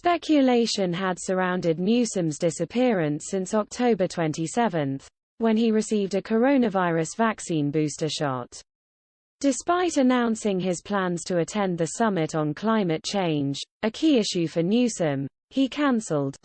Speculation had surrounded Newsom's disappearance since October 27, when he received a coronavirus vaccine booster shot. Despite announcing his plans to attend the summit on climate change, a key issue for Newsom, he cancelled.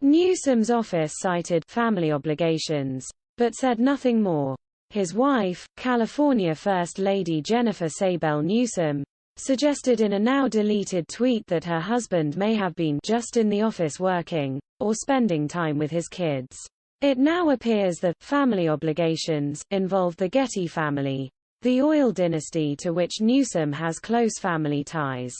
Newsom's office cited family obligations, but said nothing more. His wife, California First Lady Jennifer Sable Newsom, suggested in a now-deleted tweet that her husband may have been just in the office working, or spending time with his kids. It now appears the family obligations involved the Getty family, the oil dynasty to which Newsom has close family ties.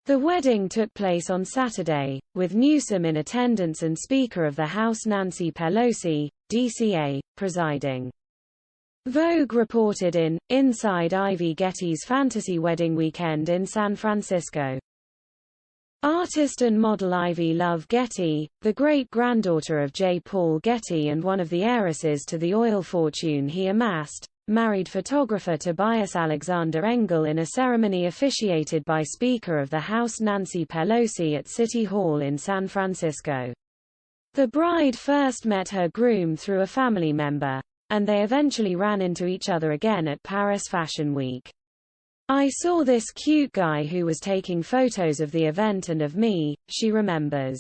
The wedding took place on Saturday, with Newsom in attendance and Speaker of the House Nancy Pelosi, DCA, presiding. Vogue reported in Inside Ivy Getty's fantasy wedding weekend in San Francisco. Artist and model Ivy Love Getty, the great-granddaughter of J. Paul Getty and one of the heiresses to the oil fortune he amassed, married photographer Tobias Alexander Engel in a ceremony officiated by Speaker of the House Nancy Pelosi at City Hall in San Francisco. The bride first met her groom through a family member, and they eventually ran into each other again at Paris Fashion Week. "I saw this cute guy who was taking photos of the event and of me," she remembers.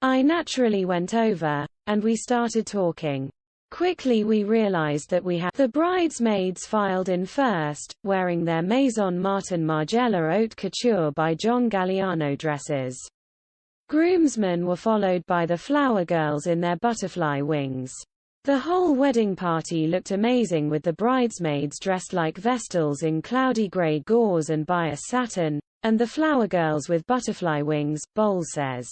"I naturally went over, and we started talking. Quickly we realized that we had." The bridesmaids filed in first, wearing their Maison Martin Margiela haute couture by John Galliano dresses. Groomsmen were followed by the flower girls in their butterfly wings. The whole wedding party looked amazing with the bridesmaids dressed like Vestals in cloudy gray gauze and bias satin, and the flower girls with butterfly wings, Bowles says.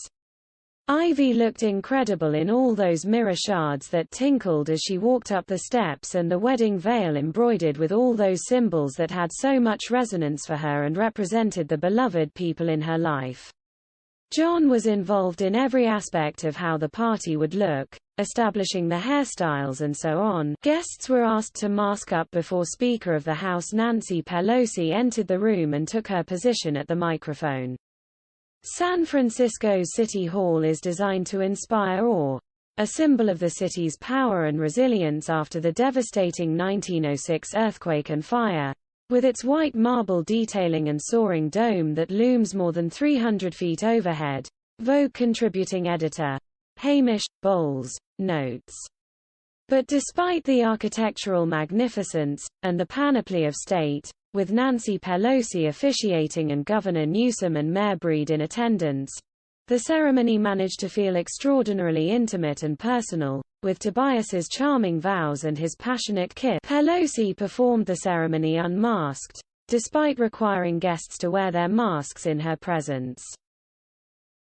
Ivy looked incredible in all those mirror shards that tinkled as she walked up the steps and the wedding veil embroidered with all those symbols that had so much resonance for her and represented the beloved people in her life. John was involved in every aspect of how the party would look, establishing the hairstyles and so on. Guests were asked to mask up before Speaker of the House Nancy Pelosi entered the room and took her position at the microphone. San Francisco's City Hall is designed to inspire awe, a symbol of the city's power and resilience after the devastating 1906 earthquake and fire, with its white marble detailing and soaring dome that looms more than 300 feet overhead. Vogue contributing editor Hamish Bowles notes. But despite the architectural magnificence, and the panoply of state, with Nancy Pelosi officiating and Governor Newsom and Mayor Breed in attendance, the ceremony managed to feel extraordinarily intimate and personal, with Tobias's charming vows and his passionate kiss. Pelosi performed the ceremony unmasked, despite requiring guests to wear their masks in her presence.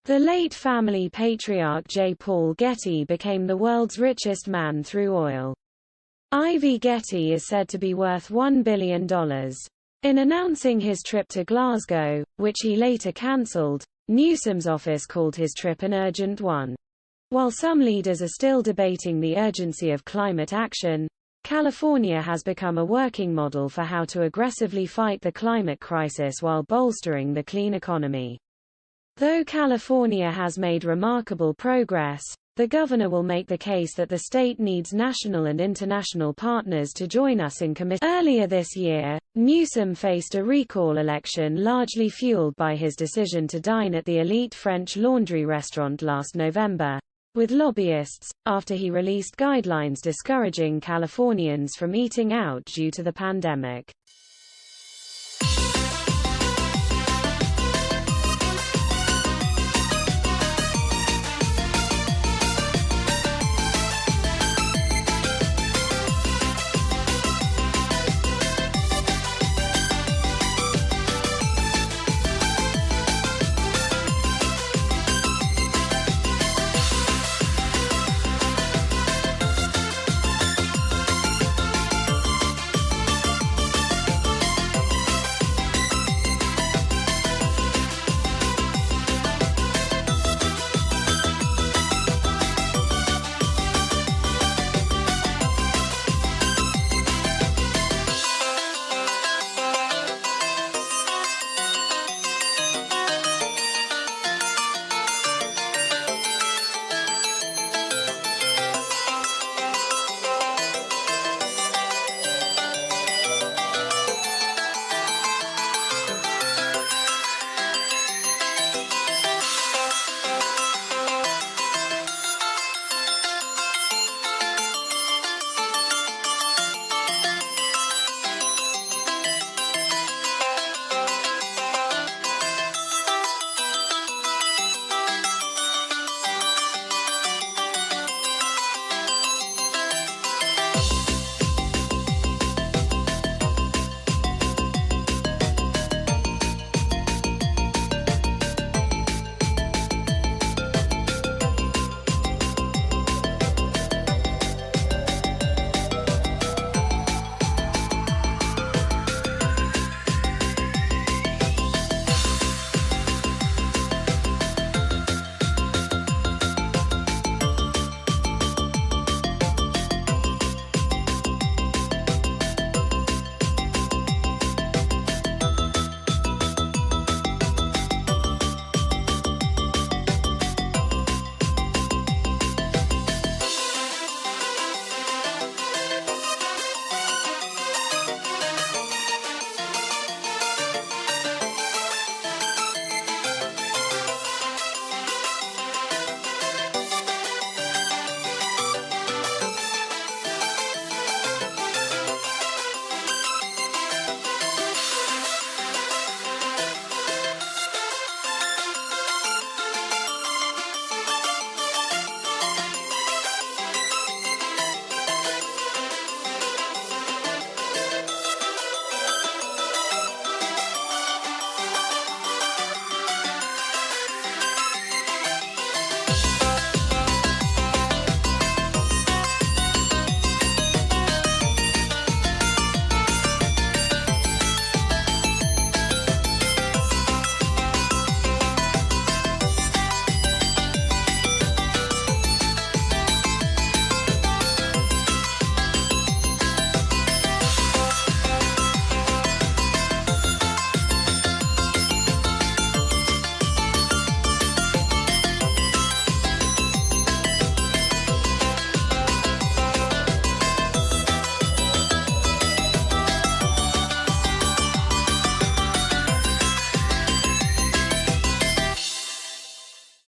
The late family patriarch J. Paul Getty became the world's richest man through oil. Ivy Getty is said to be worth $1 billion. In announcing his trip to Glasgow, which he later cancelled, Newsom's office called his trip an urgent one. While some leaders are still debating the urgency of climate action, California has become a working model for how to aggressively fight the climate crisis while bolstering the clean economy. Though California has made remarkable progress, the governor will make the case that the state needs national and international partners to join us in committing. Earlier this year, Newsom faced a recall election largely fueled by his decision to dine at the elite French Laundry restaurant last November, with lobbyists, after he released guidelines discouraging Californians from eating out due to the pandemic.